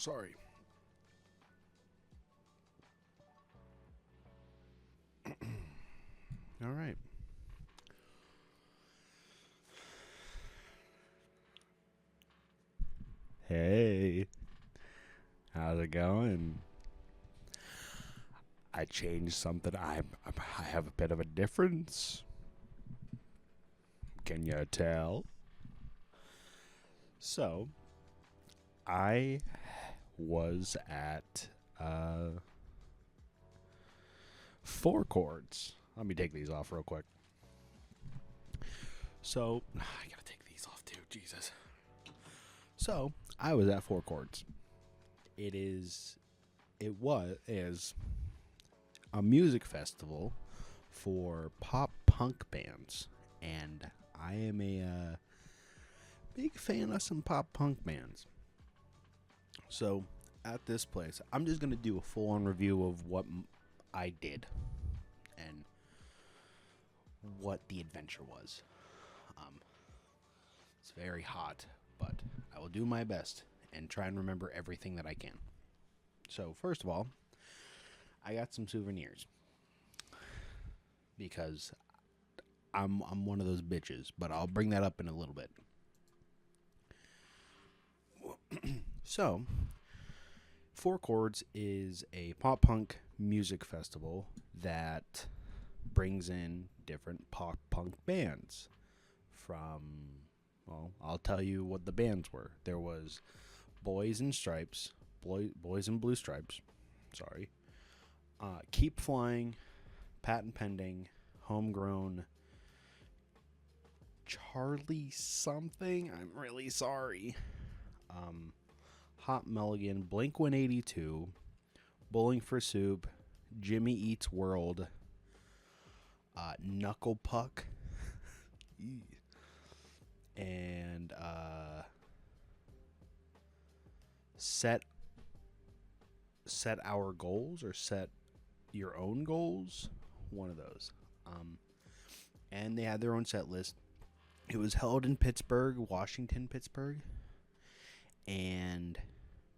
Sorry. All right. Hey, how's it going? I changed something. I have a bit of a difference. Can you tell? So, I was at FourCords. Let me take these off real quick. So, I gotta take these off too. Jesus. So, I was at FourCords. It was a music festival for pop punk bands, and I am a big fan of some pop punk bands. So, at this place, I'm just gonna do a full-on review of what I did and what the adventure was. It's very hot, but I will do my best and try and remember everything that I can. So, first of all, I got some souvenirs because I'm one of those bitches, but I'll bring that up in a little bit. So, FourCords is a pop punk music festival that brings in different pop punk bands from, well, I'll tell you what the bands were. There was Boys in Blue Stripes, sorry, Keep Flying, Patent Pending, Homegrown, Charlie something, I'm really sorry, Hot Mulligan, Blink-182, Bowling for Soup, Jimmy Eats World, Knuckle Puck, and set our goals or set your own goals, one of those. And they had their own set list. It was held in Washington, Pittsburgh. And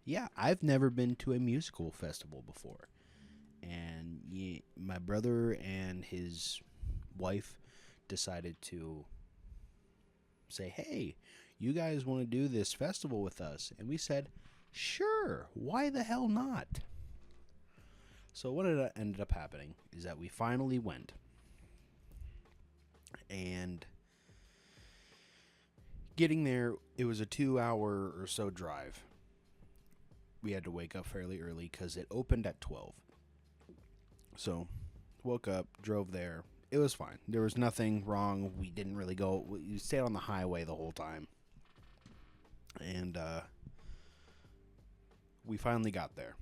yeah, I've never been to a musical festival before. And my brother and his wife decided to say, hey, you guys want to do this festival with us? And we said, sure, why the hell not? So what ended up happening is that we finally went. And getting there, it was a 2-hour or so drive. We had to wake up fairly early because it opened at 12. So, woke up, drove there. It was fine. There was nothing wrong. We didn't really go. We stayed on the highway the whole time. And we finally got there.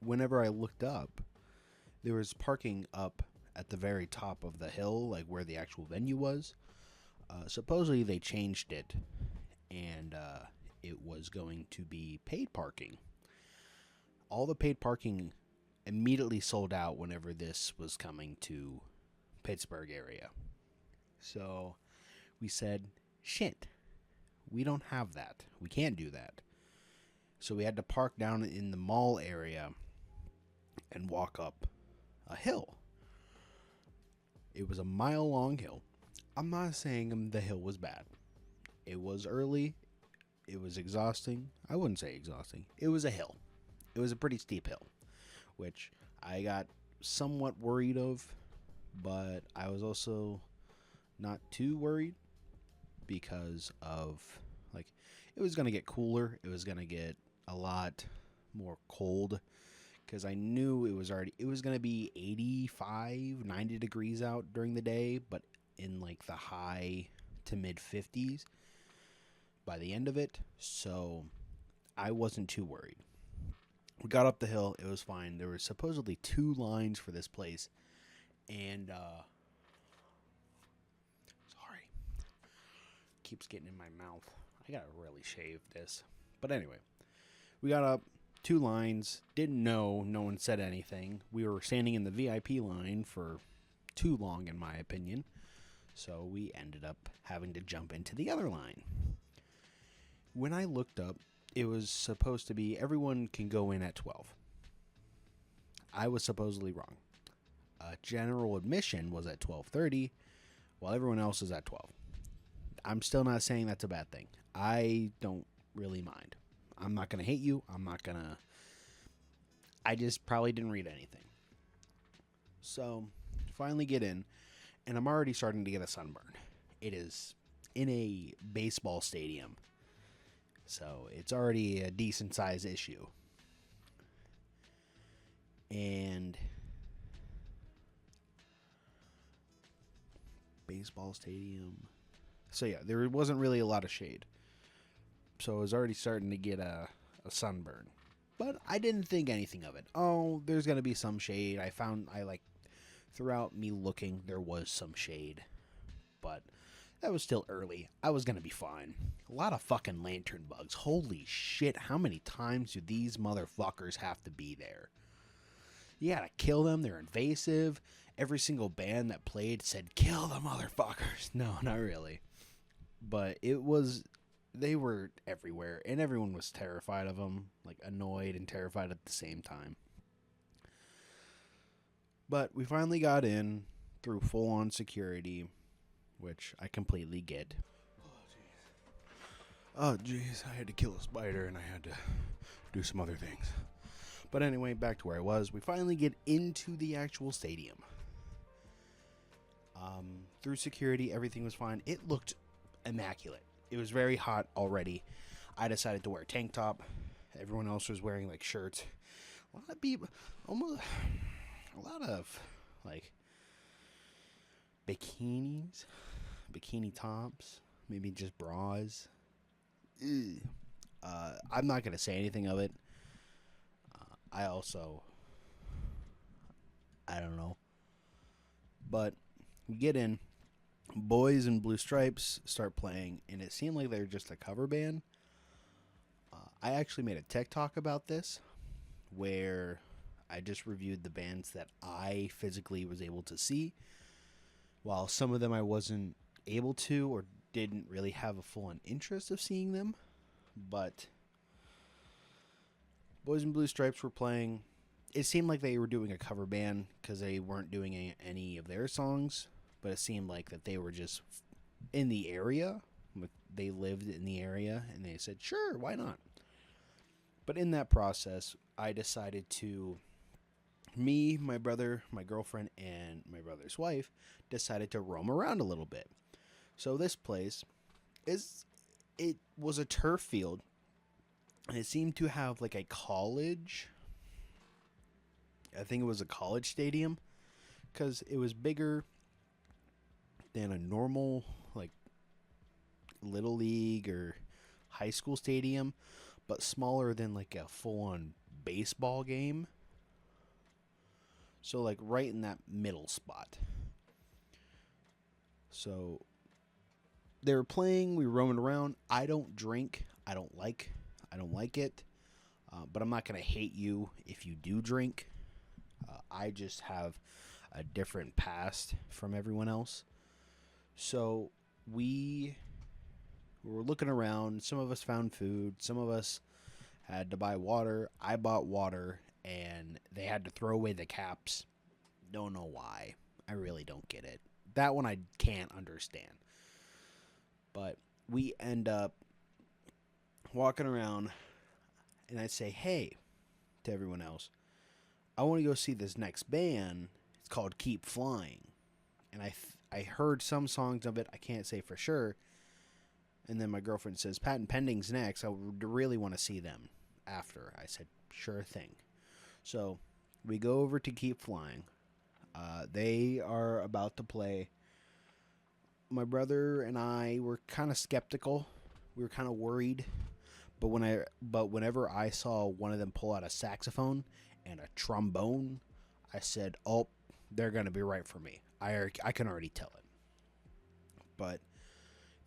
Whenever I looked up, there was parking up at the very top of the hill, like where the actual venue was. Supposedly they changed it, and it was going to be paid parking. All the paid parking immediately sold out whenever this was coming to Pittsburgh area. So we said, shit, we don't have that. We can't do that. So we had to park down in the mall area and walk up a hill. It was a mile-long hill. I'm not saying the hill was bad. It was early. It was exhausting. I wouldn't say exhausting. It was a hill. It was a pretty steep hill, which I got somewhat worried of, but I was also not too worried because of, like, it was going to get cooler. It was going to get a lot more cold because I knew it was going to be 85, 90 degrees out during the day, but in like the high to mid 50s by the end of it. So I wasn't too worried. We got up the hill. It was fine. There were supposedly 2 lines for this place. And, sorry. Keeps getting in my mouth. I gotta really shave this. But anyway, we got up, 2 lines. Didn't know. No one said anything. We were standing in the VIP line for too long, in my opinion. So we ended up having to jump into the other line. When I looked up, it was supposed to be everyone can go in at 12. I was supposedly wrong. General admission was at 12:30, while everyone else is at 12. I'm still not saying that's a bad thing. I don't really mind. I'm not going to hate you. I just probably didn't read anything. So, finally get in, and I'm already starting to get a sunburn. It is in a baseball stadium, so it's already a decent size issue. And baseball stadium. So yeah, there wasn't really a lot of shade. So I was already starting to get a sunburn. But I didn't think anything of it. Oh, there's going to be some shade. Throughout me looking, there was some shade. But that was still early. I was going to be fine. A lot of fucking lantern bugs. Holy shit, how many times do these motherfuckers have to be there? You gotta kill them. They're invasive. Every single band that played said, kill the motherfuckers. No, not really. But they were everywhere, and everyone was terrified of them, like annoyed and terrified at the same time. But we finally got in through full-on security, which I completely get. Oh, jeez. I had to kill a spider, and I had to do some other things. But anyway, back to where I was. We finally get into the actual stadium. Through security, everything was fine. It looked immaculate. It was very hot already. I decided to wear a tank top. Everyone else was wearing like shirts. A lot of people, like bikinis, bikini tops, maybe just bras. I'm not gonna say anything of it. I don't know. But we get in. Boys in Blue Stripes start playing, and it seemed like they were just a cover band. I actually made a TikTok about this, where I just reviewed the bands that I physically was able to see, while some of them I wasn't able to or didn't really have a full-on interest of seeing them. But Boys in Blue Stripes were playing. It seemed like they were doing a cover band because they weren't doing any of their songs, but it seemed like that they were just in the area. They lived in the area, and they said, sure, why not? But in that process, I decided to, me, my brother, my girlfriend, and my brother's wife decided to roam around a little bit. So this place it was a turf field, and it seemed to have like a college. I think it was a college stadium, because it was bigger than a normal like little league or high school stadium, but smaller than like a full-on baseball game. So like right in that middle spot. So they were playing, we were roaming around. I don't drink. I don't like it. But I'm not going to hate you if you do drink. I just have a different past from everyone else. So we were looking around. Some of us found food. Some of us had to buy water. I bought water, and they had to throw away the caps. Don't know why. I really don't get it. That one I can't understand. But we end up walking around, and I say, hey, to everyone else, I want to go see this next band. It's called Keep Flying. And I heard some songs of it. I can't say for sure. And then my girlfriend says, Patent Pending's next. I would really want to see them after. I said, sure thing. So we go over to Keep Flying. They are about to play. My brother and I were kind of skeptical. We were kind of worried. But whenever I saw one of them pull out a saxophone and a trombone, I said, oh, they're going to be right for me. I can already tell it. But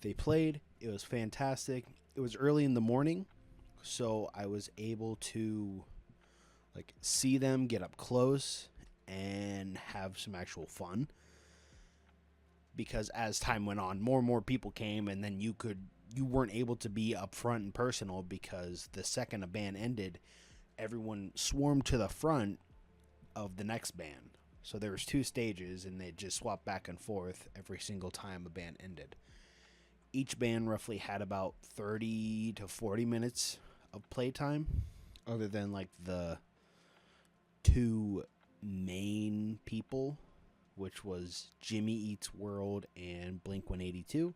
they played. It was fantastic. It was early in the morning, so I was able to like see them get up close and have some actual fun. Because as time went on, more and more people came, and then you could you weren't able to be upfront and personal because the second a band ended, everyone swarmed to the front of the next band. So there was 2 stages, and they just swapped back and forth every single time a band ended. Each band roughly had about 30 to 40 minutes of playtime, other than like the 2 main people, which was Jimmy Eats World and Blink 182.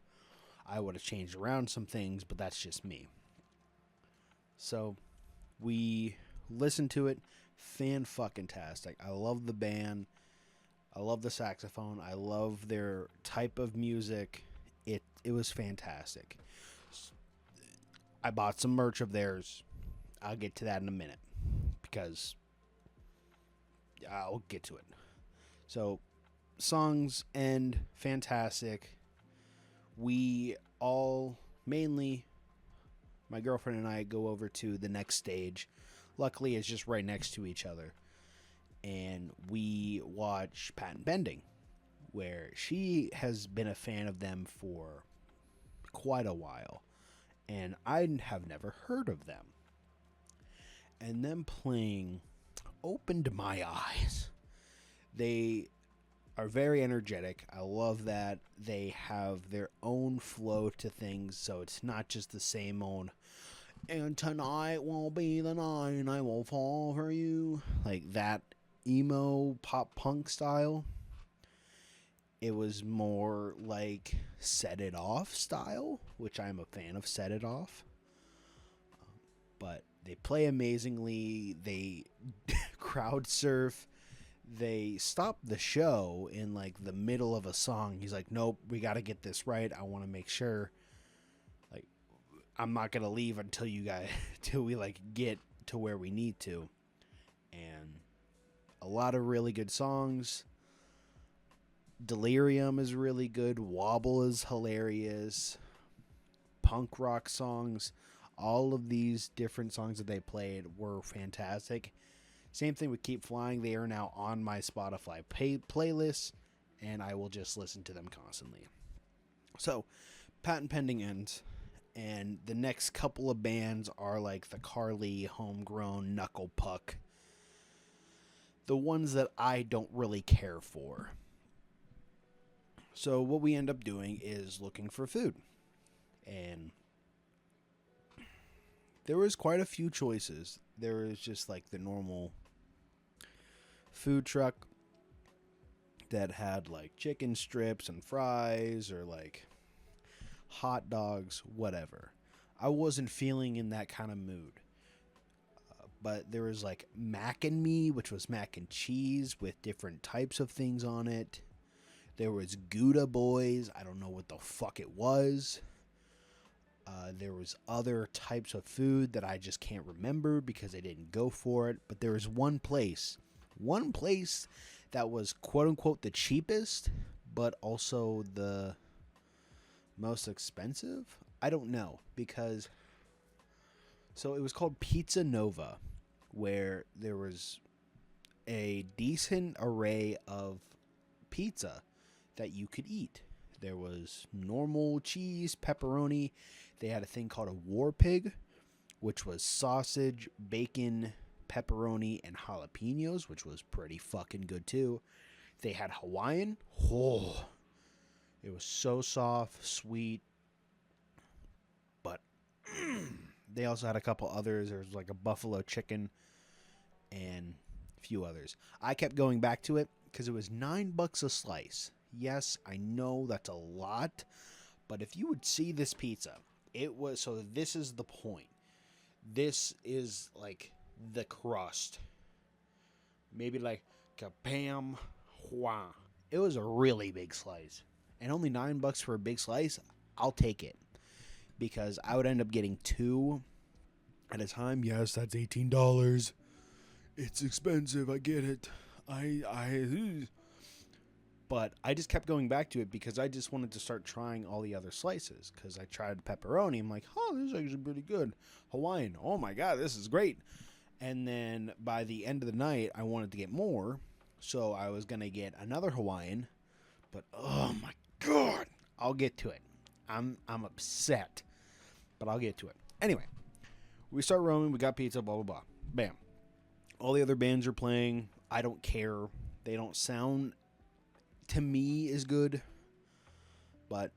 I would have changed around some things, but that's just me. So we listened to it. Fan-fucking-tastic. I love the band. I love the saxophone. I love their type of music. It was fantastic. I bought some merch of theirs. I'll get to that in a minute because I'll get to it. So, songs end fantastic. We all, mainly my girlfriend and I, go over to the next stage. Luckily, it's just right next to each other. And we watch Patent Pending, where she has been a fan of them for quite a while. And I have never heard of them. And them playing opened my eyes. They are very energetic. I love that they have their own flow to things, so it's not just the same old, and tonight will be the night I will fall for you, like that emo pop punk style. It was more like Set It Off style, which I'm a fan of Set It Off. But they play amazingly. They crowd surf. They stop the show in like the middle of a song. He's like, nope, we got to get this right. I want to make sure, like, I'm not going to leave until you guys, till we like get to where we need to. And a lot of really good songs. Delirium is really good. Wobble is hilarious. Punk rock songs. All of these different songs that they played were fantastic. Same thing with Keep Flying. They are now on my Spotify playlist, and I will just listen to them constantly. So, Patent Pending ends, and the next couple of bands are like the Carly, Homegrown, Knuckle Puck. The ones that I don't really care for. So what we end up doing is looking for food. And there was quite a few choices. There was just like the normal food truck that had like chicken strips and fries or like hot dogs, whatever. I wasn't feeling in that kind of mood. But there was like mac and me, which was mac and cheese with different types of things on it. There was Gouda Boys. I don't know what the fuck it was. There was other types of food that I just can't remember because I didn't go for it. But there was one place that was quote unquote the cheapest, but also the most expensive. I don't know because, so it was called Pizza Nova, where there was a decent array of pizza that you could eat. There was normal cheese, pepperoni. They had a thing called a War Pig, which was sausage, bacon, pepperoni, and jalapenos, which was pretty fucking good too. They had Hawaiian. Oh, it was so soft, sweet. But they also had a couple others. There was like a buffalo chicken and a few others. I kept going back to it because it was $9 a slice. Yes, I know that's a lot, but if you would see this pizza, it was, so this is the point. This is like the crust. Maybe like kabam, hua. It was a really big slice. And only $9 for a big slice, I'll take it. Because I would end up getting 2 at a time. Yes, that's $18. It's expensive, I get it. But I just kept going back to it because I just wanted to start trying all the other slices. Because I tried pepperoni. I'm like, oh, this is actually pretty good. Hawaiian. Oh, my God, this is great. And then by the end of the night, I wanted to get more. So I was going to get another Hawaiian. But, oh, my God. I'll get to it. I'm upset. but I'll get to it. Anyway, we start roaming. We got pizza, blah, blah, blah. Bam. All the other bands are playing. I don't care. They don't sound, to me, as good. But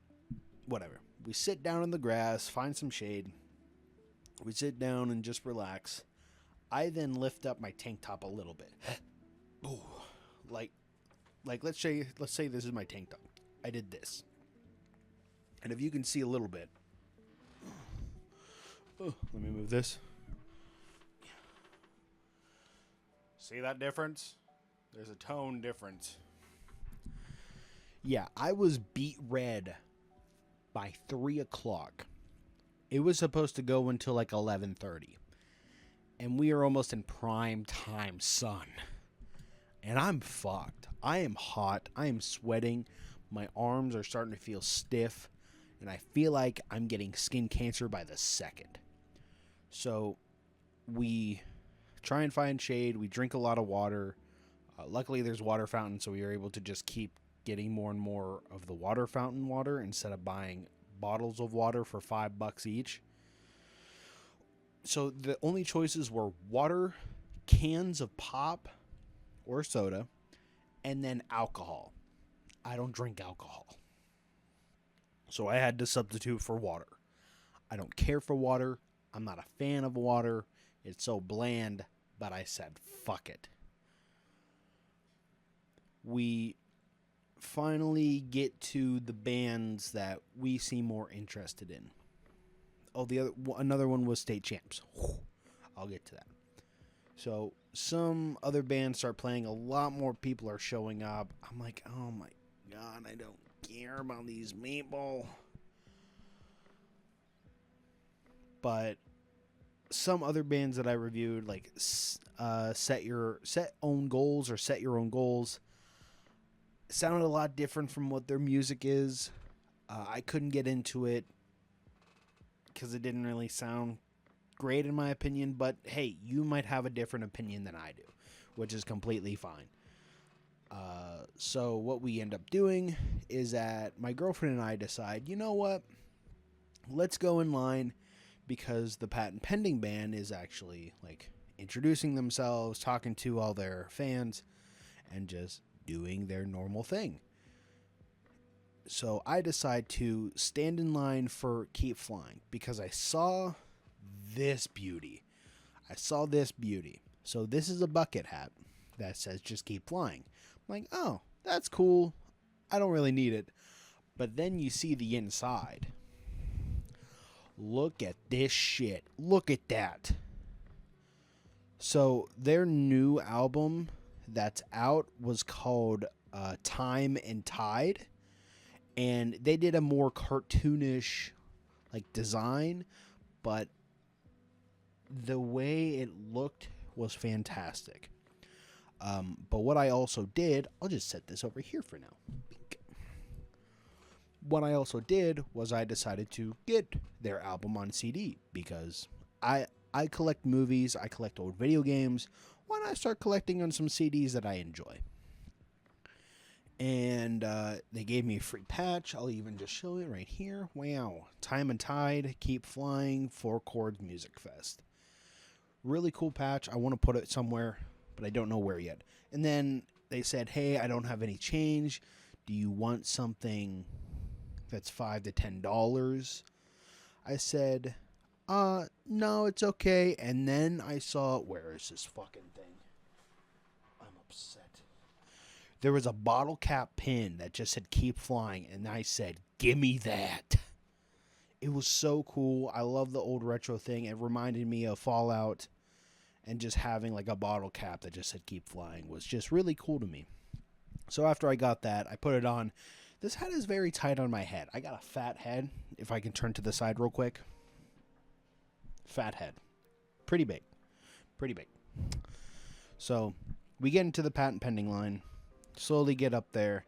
whatever. We sit down in the grass, find some shade. We sit down and just relax. I then lift up my tank top a little bit. Ooh, like let's say this is my tank top. I did this. And if you can see a little bit. Oh, let me move this. See that difference? There's a tone difference. Yeah, I was beat red by 3 o'clock. It was supposed to go until like 11:30. And we are almost in prime time sun. And I'm fucked. I am hot. I am sweating. My arms are starting to feel stiff. And I feel like I'm getting skin cancer by the second. So we try and find shade. We drink a lot of water. Luckily, there's water fountains, so we are able to just keep getting more and more of the water fountain water instead of buying bottles of water for $5 each. So the only choices were water, cans of pop or soda, and then alcohol. I don't drink alcohol. So I had to substitute for water. I don't care for water. I'm not a fan of water. It's so bland, but I said, fuck it. We finally get to the bands that we seem more interested in. Oh, another one was State Champs. I'll get to that. So some other bands start playing. A lot more people are showing up. I'm like, oh my God, I don't care about these people. But some other bands that I reviewed, like set your own goals, sounded a lot different from what their music is. I couldn't get into it because it didn't really sound great in my opinion, but hey, you might have a different opinion than I do, which is completely fine. So what we end up doing is that my girlfriend and I decide, you know what, let's go in line, because the patent pending band is actually like introducing themselves, talking to all their fans, and just doing their normal thing. So I decide to stand in line for Keep Flying because I saw this beauty. So this is a bucket hat that says just keep flying. I'm like, oh, that's cool. I don't really need it. But then you see the inside. Look at this shit. Look at that. So their new album that's out was called Time and Tide. And they did a more cartoonish like design, but the way it looked was fantastic. But what I also did, I'll just set this over here for now. What I also did was I decided to get their album on CD because I collect movies, I collect old video games. Why not start collecting on some CDs that I enjoy? And they gave me a free patch. I'll even just show it right here. Wow. Time and Tide, Keep Flying, FourCords Music Fest. Really cool patch. I want to put it somewhere, but I don't know where yet. And then they said, hey, I don't have any change. Do you want something that's $5 to $10? I said, no, it's okay. And then I saw, where is this fucking thing? I'm upset. There was a bottle cap pin that just said keep flying, and I said, give me that. It was so cool. I love the old retro thing. It reminded me of Fallout, and just having like a bottle cap that just said keep flying was just really cool to me. So after I got that, I put it on. This hat is very tight on my head. I got a fat head. If I can turn to the side real quick. Fat head. Pretty big. So we get into the patent pending line. Slowly get up there.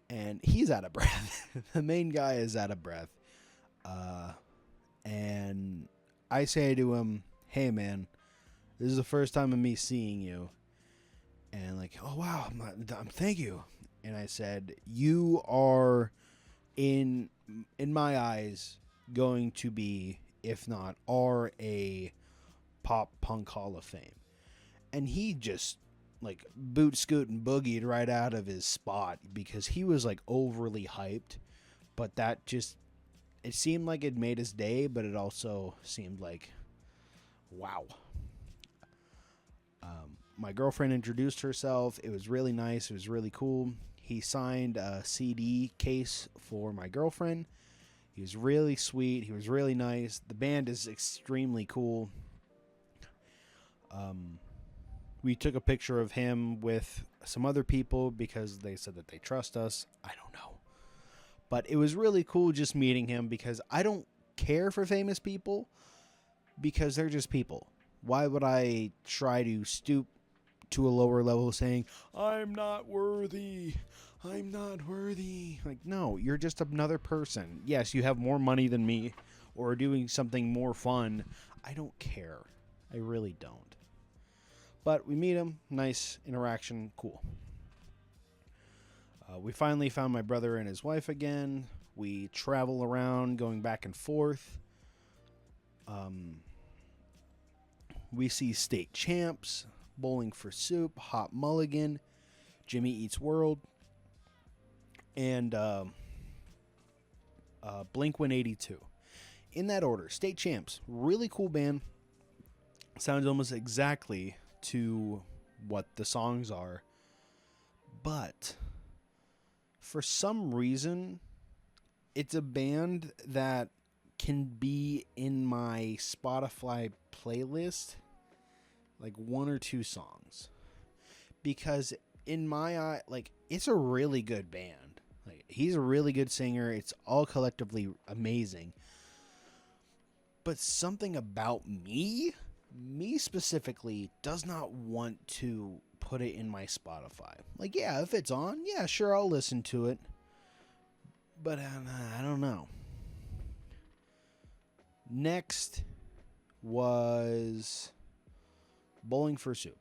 And he's out of breath. The main guy is out of breath. And I say to him, hey man, this is the first time of me seeing you. And like, oh wow, thank you. And I said, you are, in my eyes, going to be if not are, a pop punk hall of fame. And he just like boot scoot and boogied right out of his spot because he was like overly hyped. But that just, it seemed like it made his day, but it also seemed like, wow. My girlfriend introduced herself. It was really nice. It was really cool. He signed a CD case for my girlfriend. He was really sweet. He was really nice. The band is extremely cool. We took a picture of him with some other people because they said that they trust us. I don't know. But it was really cool just meeting him because I don't care for famous people because they're just people. Why would I try to stoop to a lower level saying, I'm not worthy. I'm not worthy. Like, no, you're just another person. Yes, you have more money than me or are doing something more fun. I don't care. I really don't. But we meet him. Nice interaction. Cool. We finally found my brother and his wife again. We travel around, going back and forth. We see State Champs, Bowling for Soup, Hot Mulligan, Jimmy Eats World, and Blink-182. In that order. State Champs, really cool band. Sounds almost exactly to what the songs are. But for some reason, it's a band that can be in my Spotify playlist like one or two songs, because in my eye, like, it's a really good band. Like, he's a really good singer. It's all collectively amazing, but something about me specifically does not want to put it in my Spotify. Like, yeah, if it's on, yeah, sure, I'll listen to it, but I don't know. Next was Bowling for Soup.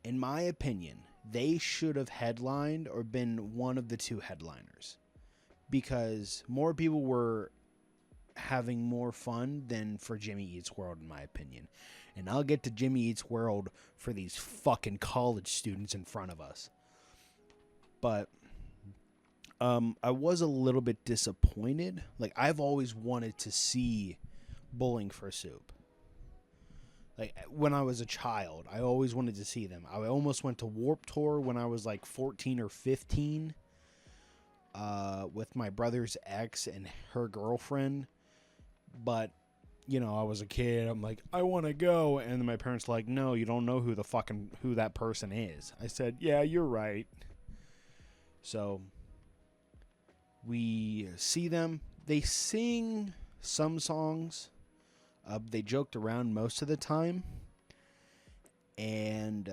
In my opinion, they should have headlined or been one of the two headliners, because more people were having more fun than for Jimmy Eats World, in my opinion. And I'll get to Jimmy Eats World for these fucking college students in front of us. But I was a little bit disappointed. Like, I've always wanted to see Bowling for Soup. Like, when I was a child, I always wanted to see them. I almost went to Warped Tour when I was like 14 or 15 with my brother's ex and her girlfriend. But, you know, I was a kid. I'm like, I want to go. And then my parents were like, no, you don't know who that person is. I said, yeah, you're right. So we see them. They sing some songs. They joked around most of the time. And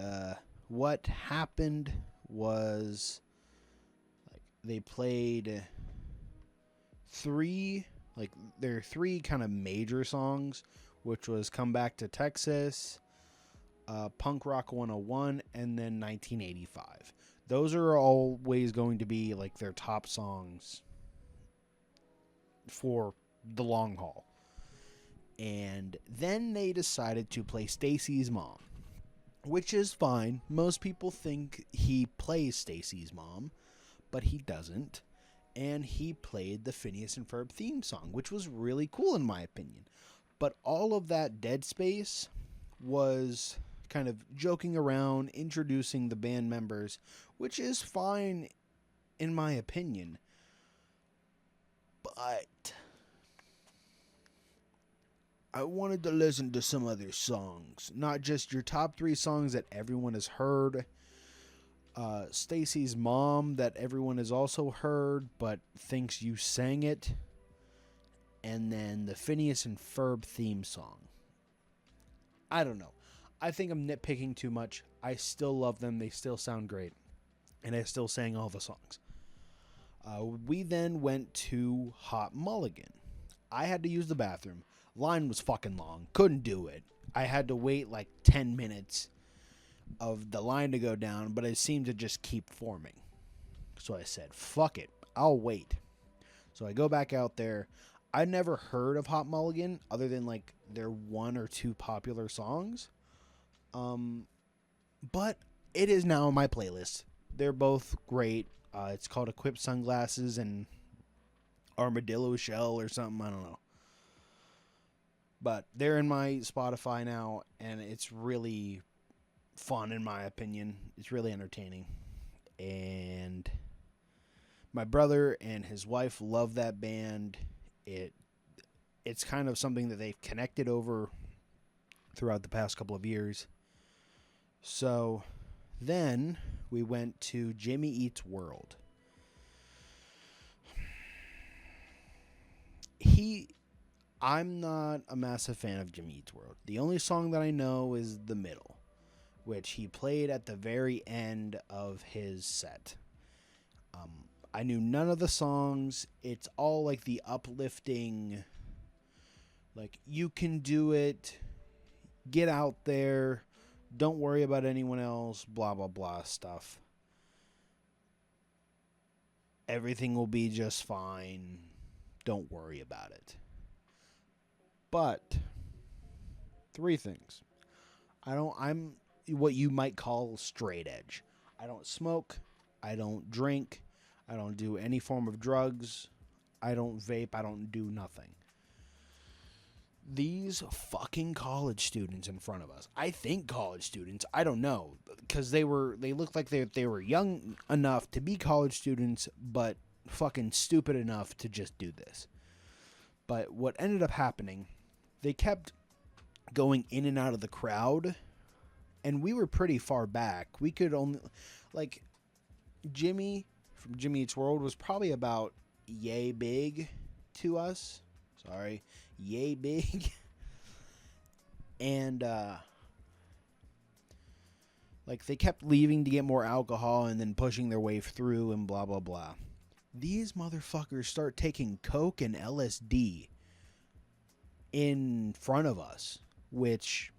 what happened was, like, they played there are three kind of major songs, which was Come Back to Texas, Punk Rock 101, and then 1985. Those are always going to be like their top songs for the long haul. And then they decided to play Stacy's Mom, which is fine. Most people think he plays Stacy's Mom, but he doesn't. And he played the Phineas and Ferb theme song, which was really cool in my opinion. But all of that dead space was kind of joking around, introducing the band members, which is fine in my opinion. But I wanted to listen to some other songs, not just your top 3 songs that everyone has heard. Stacy's Mom, that everyone has also heard but thinks you sang it, and then the Phineas and Ferb theme song. I don't know. I think I'm nitpicking too much. I still love them. They still sound great, and I still sang all the songs. We then went to Hot Mulligan. I had to use the bathroom. Line was fucking long. Couldn't do it. I had to wait like 10 minutes of the line to go down, but it seemed to just keep forming. So I said, fuck it, I'll wait. So I go back out there. I never heard of Hot Mulligan other than like their one or two popular songs. But it is now on my playlist. They're both great. It's called Equipped Sunglasses and Armadillo Shell or something. I don't know. But they're in my Spotify now, and it's really fun in my opinion. It's really entertaining. And my brother and his wife love that band. It's kind of something that they've connected over throughout the past couple of years. So then we went to Jimmy Eats World. I'm not a massive fan of Jimmy Eats World. The only song that I know is The Middle, which he played at the very end of his set. I knew none of the songs. It's all like the uplifting, like, you can do it, get out there, don't worry about anyone else, blah, blah, blah stuff. Everything will be just fine. Don't worry about it. But 3 things. I'm what you might call straight edge. I don't smoke. I don't drink. I don't do any form of drugs. I don't vape. I don't do nothing. These fucking college students in front of us. I think college students. I don't know, because they looked like they were young enough to be college students, but fucking stupid enough to just do this. But what ended up happening, they kept going in and out of the crowd, and we were pretty far back. We could only, like, Jimmy from Jimmy Eats World was probably about yay big to us. Sorry, yay big. And, like, they kept leaving to get more alcohol and then pushing their way through and blah, blah, blah. These motherfuckers start taking coke and LSD in front of us, which,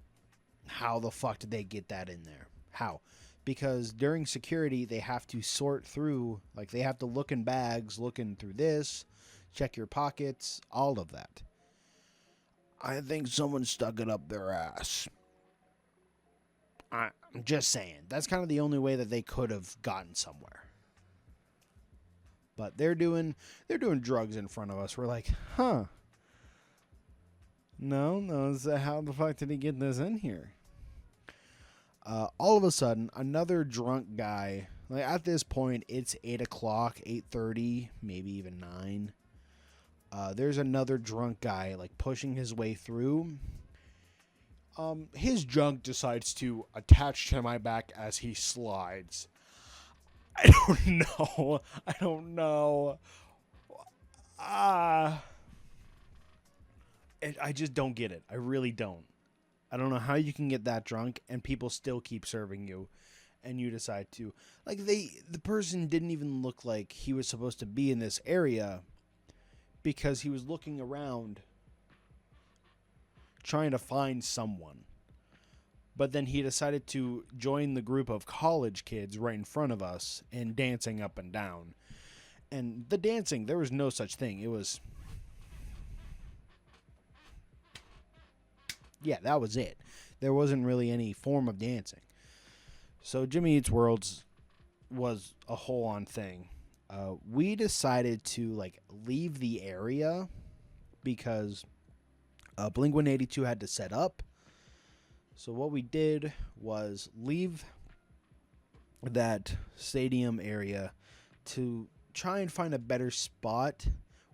how the fuck did they get that in there? How? Because during security, they have to sort through, like, they have to look in bags, looking through this, check your pockets, all of that. I think someone stuck it up their ass. I'm just saying. That's kind of the only way that they could have gotten somewhere. But they're doing drugs in front of us. We're like, huh. No. So how the fuck did he get this in here? All of a sudden, another drunk guy. Like, at this point, it's 8 o'clock, 8:30, maybe even 9. There's another drunk guy, like, pushing his way through. His junk decides to attach to my back as he slides. I don't know. I just don't get it. I really don't. I don't know how you can get that drunk and people still keep serving you, and you decide to, like, the person didn't even look like he was supposed to be in this area, because he was looking around trying to find someone. But then he decided to join the group of college kids right in front of us and dancing up and down. And the dancing, there was no such thing. It was, yeah, that was it. There wasn't really any form of dancing. So Jimmy Eats Worlds was a whole-on thing. We decided to, like, leave the area because Blink-182 had to set up. So what we did was leave that stadium area to try and find a better spot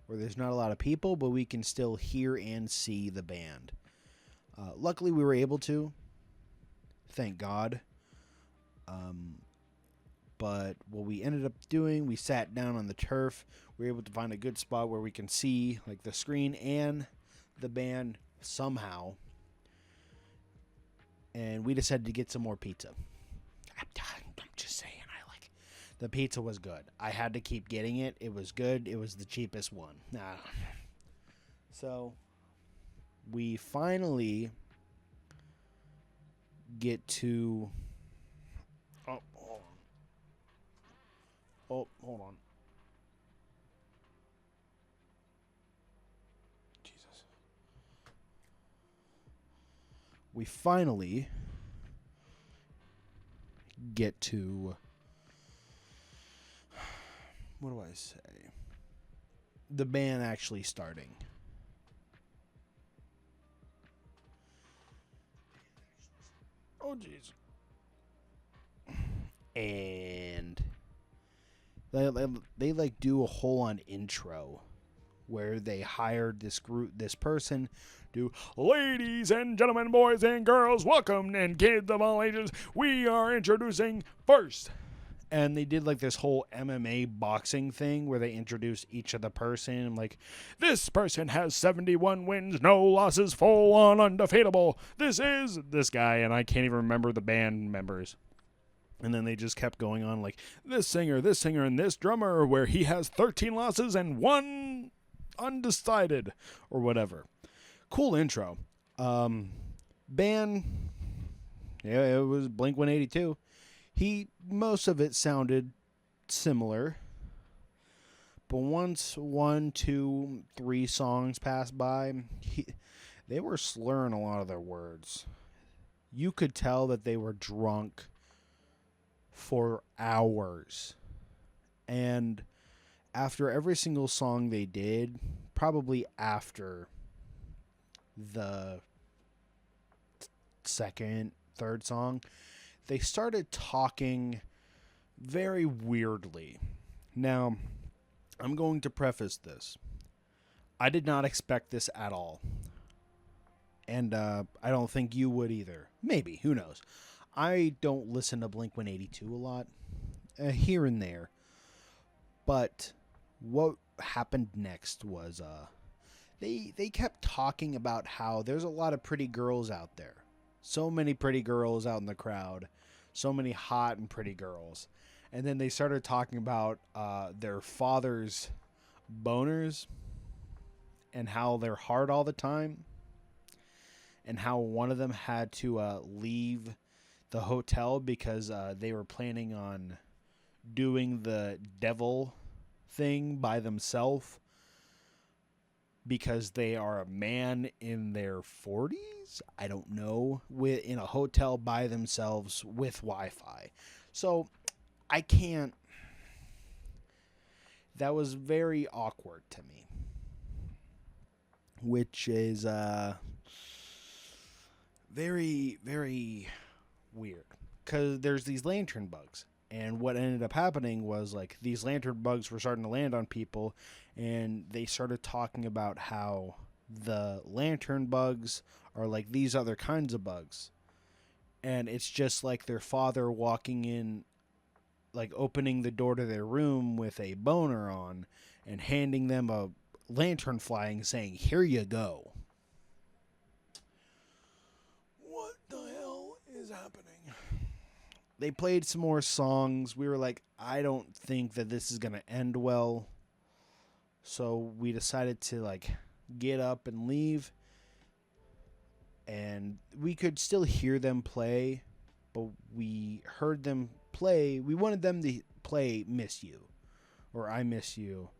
where there's not a lot of people, but we can still hear and see the band. Luckily, we were able to. Thank God. But what we ended up doing, we sat down on the turf. We were able to find a good spot where we can see, like, the screen and the band somehow. And we decided to get some more pizza. I'm just saying, the pizza was good. I had to keep getting it. It was good. It was the cheapest one. So we finally get to... Oh, hold on. we finally get to, what do I say? The band actually starting. Oh, jeez. And they like do a whole on intro where they hired this person to, ladies and gentlemen, boys and girls, welcome, and kids of all ages, we are introducing first. And they did like this whole MMA boxing thing where they introduced each of the person. Like, this person has 71 wins, no losses, full on undefeatable. This is this guy, and I can't even remember the band members. And then they just kept going on like, this singer, and this drummer, where he has 13 losses and 1 undecided, or whatever. Cool intro. Band, yeah, it was Blink-182. Most of it sounded similar. But once 1, 2, 3 songs passed by, they were slurring a lot of their words. You could tell that they were drunk for hours. And after every single song they did, probably after the second, third song, they started talking very weirdly. Now, I'm going to preface this. I did not expect this at all. And I don't think you would either. Maybe, who knows. I don't listen to Blink-182 a lot. Here and there. But what happened next was they kept talking about how there's a lot of pretty girls out there. So many pretty girls out in the crowd. So many hot and pretty girls. And then they started talking about their father's boners and how they're hard all the time. And how one of them had to leave the hotel because they were planning on doing the devil thing by themselves because they are a man in their 40s, I don't know, in a hotel by themselves with Wi-Fi. So I can't. That was very awkward to me, which is very, very weird because there's these lantern bugs. And what ended up happening was, like, these lantern bugs were starting to land on people, and they started talking about how the lantern bugs are like these other kinds of bugs. And it's just like their father walking in, like, opening the door to their room with a boner on and handing them a lantern flying saying, "Here you go." What the hell is happening? They played some more songs. We were like, I don't think that this is going to end well. So we decided to, like, get up and leave. And we could still hear them play, but we heard them play. We wanted them to play Miss You, or I Miss You.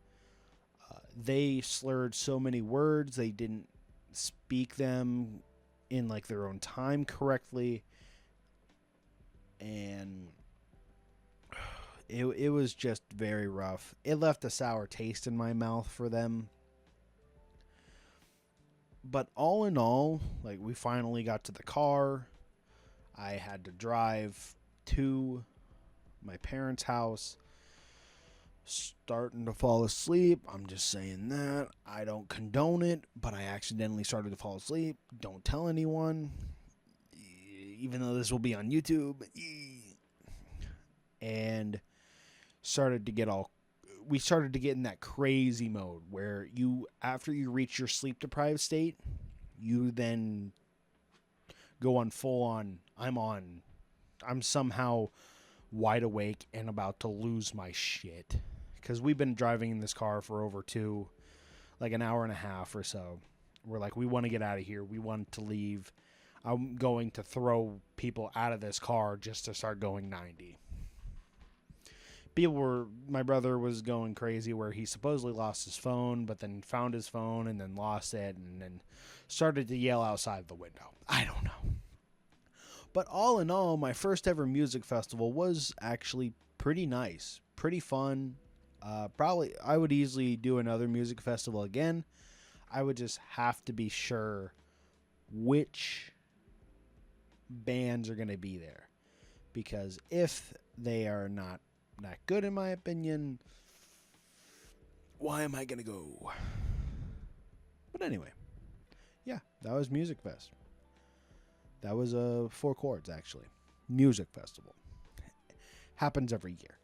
They slurred so many words. They didn't speak them in, like, their own time correctly. And it was just very rough. It left a sour taste in my mouth for them. But all in all, like, we finally got to the car. I had to drive to my parents' house. Starting to fall asleep. I'm just saying that. I don't condone it, but I accidentally started to fall asleep. Don't tell anyone. Even though this will be on YouTube. And we started to get in that crazy mode where after you reach your sleep deprived state, you then go on full on, I'm somehow wide awake and about to lose my shit. Because we've been driving in this car for over an hour and a half or so. We're like, we want to get out of here. We want to leave. I'm going to throw people out of this car just to start going 90. My brother was going crazy where he supposedly lost his phone, but then found his phone and then lost it and then started to yell outside the window. I don't know. But all in all, my first ever music festival was actually pretty nice, pretty fun. Probably, I would easily do another music festival again. I would just have to be sure which bands are going to be there. Because if they are not that good, in my opinion, why am I going to go? But anyway, yeah, that was Music Fest. That was a FourCords, actually. Music festival. Happens every year.